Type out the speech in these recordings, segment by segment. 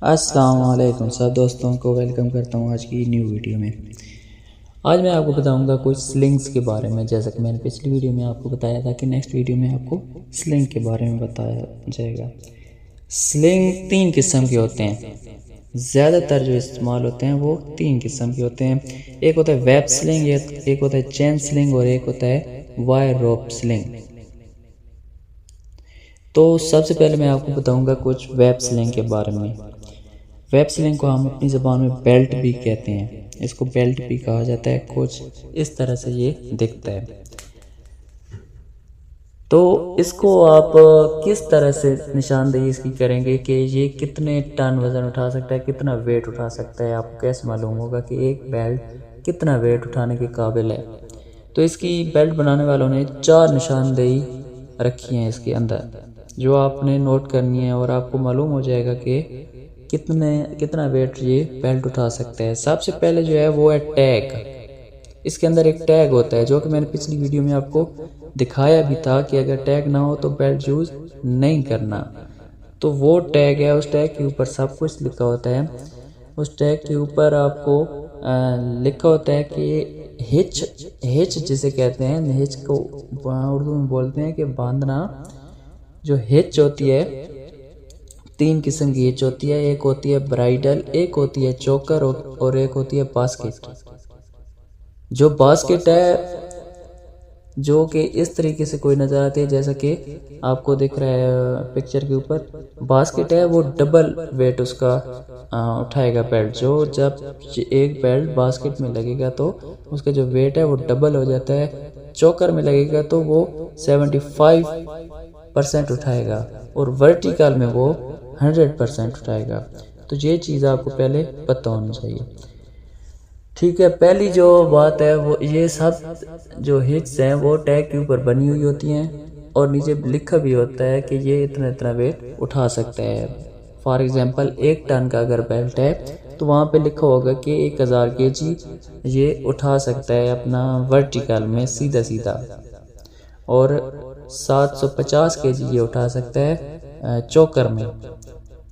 अस्सलाम वालेकुम सब दोस्तों को वेलकम करता हूँ आज की न्यू वीडियो में। आज मैं आपको बताऊंगा कुछ स्लिंग्स के बारे में। जैसा कि मैंने पिछली वीडियो में आपको बताया था कि नेक्स्ट वीडियो में आपको स्लिंग के बारे में बताया जाएगा। स्लिंग 3 किस्म के होते हैं, ज़्यादातर जो इस्तेमाल होते हैं वो 3 किस्म के होते हैं। एक होता है वेब स्लिंग, एक होता है चेन स्लिंग और एक होता है वायर रोप स्लिंग। तो सबसे पहले मैं आपको बताऊंगा कुछ वेब स्लिंग के बारे में। वेब स्लिंग को हम अपनी ज़बान में बेल्ट भी कहते हैं, इसको बेल्ट भी कहा जाता है। कुछ इस तरह से ये दिखता है। तो इसको आप किस तरह से निशानदेही इसकी करेंगे कि ये कितने टन वज़न उठा सकता है, कितना वेट उठा सकता है, आपको कैसे मालूम होगा कि एक बेल्ट कितना वेट उठाने के काबिल है। तो इसकी बेल्ट बनाने वालों ने 4 निशानदेही रखी हैं इसके अंदर, जो आपने नोट करनी है और आपको मालूम हो जाएगा कि कितना वेट ये बेल्ट उठा सकता है। सबसे पहले जो है वो है टैग। इसके अंदर एक टैग होता है जो कि मैंने पिछली वीडियो में आपको दिखाया भी था कि अगर टैग ना हो तो बेल्ट यूज़ नहीं करना। तो वो टैग है, उस टैग के ऊपर सब कुछ लिखा होता है। उस टैग के ऊपर आपको लिखा होता है कि हिच जिसे कहते हैं, हिच को उर्दू में बोलते हैं कि बांधना। जो हिच होती है 3 किस्म की हिच होती है, एक होती है ब्राइडल, एक होती है चोकर और एक होती है बास्केट। जो बास्केट है जो कि इस तरीके से कोई नज़र आती है जैसा कि आपको दिख रहा है पिक्चर के ऊपर। बास्केट है वो डबल वेट उसका उठाएगा बेल्ट। जो जब एक बेल्ट बास्केट में लगेगा तो उसका जो वेट है वो डबल हो जाता है। चोकर में लगेगा तो वो 75% उठाएगा और वर्टिकल में वो 100% उठाएगा। तो ये चीज़ आपको पहले पता होनी चाहिए, ठीक है। पहली जो बात है वो ये सब जो हिट्स हैं वो टैग के ऊपर बनी हुई होती हैं और नीचे लिखा भी होता है कि ये इतना इतना वेट उठा सकता है। फॉर एग्जांपल 1 टन का अगर बेल्ट है तो वहाँ पे लिखा होगा कि 1000 kg ये उठा सकता है अपना वर्टिकल में सीधा सीधा, और 750 kg ये उठा सकता है चोकर में।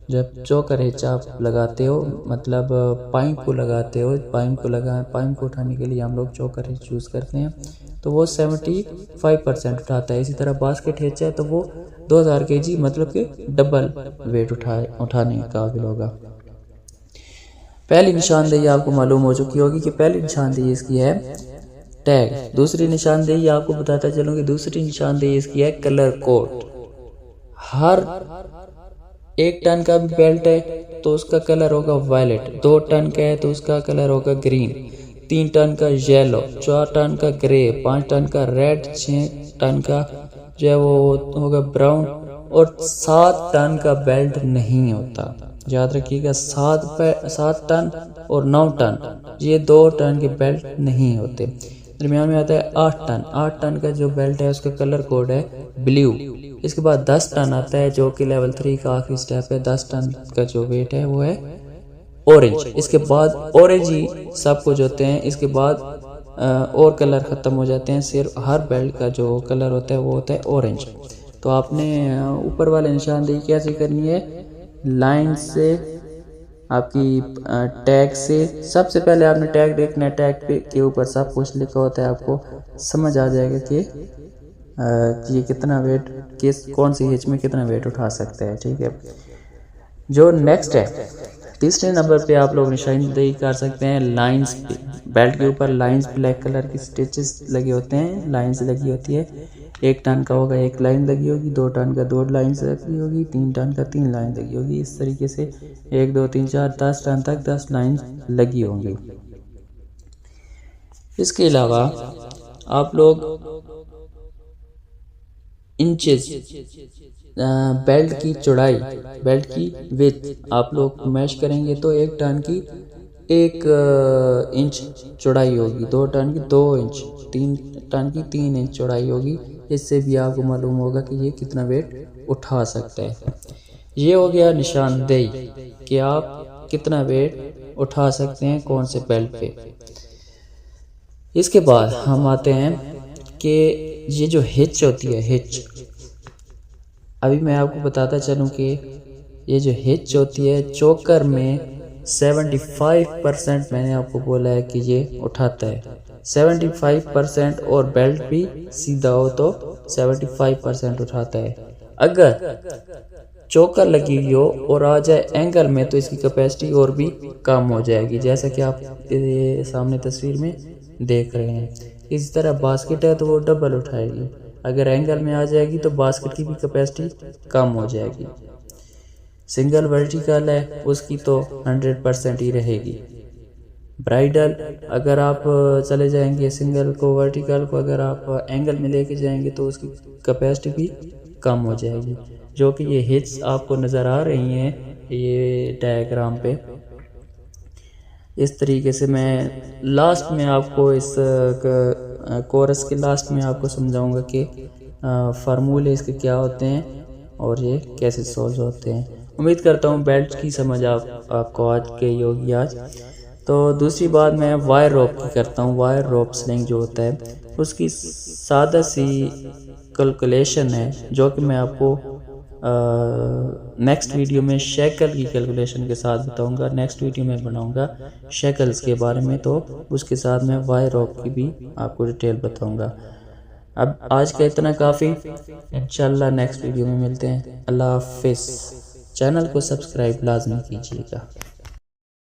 जब चोकर हिच आप लगाते हो, मतलब पाइप को लगाते हो, पाइप को उठाने के लिए हम लोग चोकर हिच यूज़ करते हैं, तो वो 75% उठाता है। इसी तरह बास्केट हिच है तो वो 2000 kg मतलब कि डबल वेट उठाने के काबिल होगा। पहली निशानदेही आपको मालूम हो चुकी होगी कि पहली निशानदेही इसकी है टैग। दूसरी निशानदेही आपको बताता चलूँ कि दूसरी निशानदेही इसकी है कलर कोड। हर 1 टन का भी बेल्ट है तो उसका कलर होगा वायलेट, 2 टन का है तो उसका कलर होगा ग्रीन, 3 टन का येलो, 4 टन का ग्रे, 5 टन का रेड, 6 टन का जो है वो होगा ब्राउन, और 7 टन का बेल्ट नहीं होता। याद रखिएगा 7 टन और 9 टन, ये 2 टन के बेल्ट नहीं होते। दरमियान में आता है 8 टन। 8 टन का जो बेल्ट है उसका कलर कोड है ब्लू। इसके बाद 10 टन आता है जो कि लेवल 3 का आखिरी स्टेप है। 10 टन का जो वेट है वो है ऑरेंज। इसके बाद ऑरेंज ही सब कुछ होते हैं। इसके बाद और कलर ख़त्म हो जाते हैं। सिर्फ हर बेल्ट का जो कलर होता है वो होता है ऑरेंज। तो आपने ऊपर वाले निशानदेही कैसे करनी है, लाइन से, आपकी टैग से। सबसे पहले आपने टैग देखना है, टैग के ऊपर सब कुछ लिखा होता है, आपको समझ आ जाएगा कि ये कितना वेट कौन सी हिच में कितना वेट उठा सकता है, ठीक है। जो नेक्स्ट है तीसरे नंबर पे आप लोग निशानदेही कर सकते हैं लाइंस पे। बेल्ट के ऊपर लाइंस ब्लैक कलर की स्टिचेस लगे होते हैं, लाइंस लगी होती है। 1 टन का होगा 1 लाइन लगी होगी, 2 टन का 2 लाइन्स लगी होगी, 3 टन का 3 लाइन लगी होगी। इस तरीके से 1 2 3 4 10 टन तक 10 लाइन लगी होंगी। इसके अलावा आप लोग इंचेस, बेल्ट की चौड़ाई, बेल्ट की विड्थ आप लोग मैश करेंगे तो 1 टन की 1 इंच चौड़ाई होगी, 2 टन की 2 इंच, 3 टन की 3 इंच चौड़ाई होगी। इससे भी आपको मालूम होगा कि ये कितना वेट उठा सकता है। ये हो गया निशानदेही कि आप कितना वेट उठा सकते हैं कौन से बेल्ट पे। इसके बाद हम आते हैं कि ये जो हिच होती है, हिच, अभी मैं आपको बताता चलूँ कि ये जो हिच होती है चोकर में 75% मैंने आपको बोला है कि ये उठाता है, 75%, और बेल्ट भी सीधा हो तो 75% उठाता है। अगर चोकर लगी हुई हो और आ जाए एंगल में तो इसकी कैपेसिटी और भी कम हो जाएगी, जैसा कि आप ये सामने तस्वीर में देख रहे हैं। इसी तरह बास्केट है तो वो डबल उठाएगी, अगर एंगल में आ जाएगी तो बास्केट की भी कैपेसिटी कम हो जाएगी। सिंगल वर्टिकल है उसकी तो 100% ही रहेगी। ब्राइडल अगर आप चले जाएंगे सिंगल को, वर्टिकल को अगर आप एंगल में लेके जाएंगे तो उसकी कैपेसिटी भी कम हो जाएगी। जो कि ये हिट्स आपको नज़र आ रही हैं ये डायग्राम पे। इस तरीके से मैं लास्ट में आपको इस कोरस के लास्ट में आपको समझाऊंगा कि फार्मूले इसके क्या होते हैं और ये कैसे सॉल्व होते हैं। उम्मीद करता हूँ बेल्ट की समझ आपको आज के होगी आज। तो दूसरी बात मैं वायर रोप की करता हूँ। वायर रोप स्लिंग जो होता है उसकी सादा सी कैलकुलेशन है जो कि मैं आपको नेक्स्ट वीडियो में शेकल की कैलकुलेशन के साथ बताऊंगा। नेक्स्ट वीडियो में बनाऊंगा शेकल्स के बारे में, तो उसके साथ मैं वायर रोप की भी आपको डिटेल बताऊंगा। अब आज का इतना काफ़ी, इंशाल्लाह नेक्स्ट वीडियो में मिलते हैं। अल्लाह हाफिज़। चैनल को सब्सक्राइब लाजमी कीजिएगा।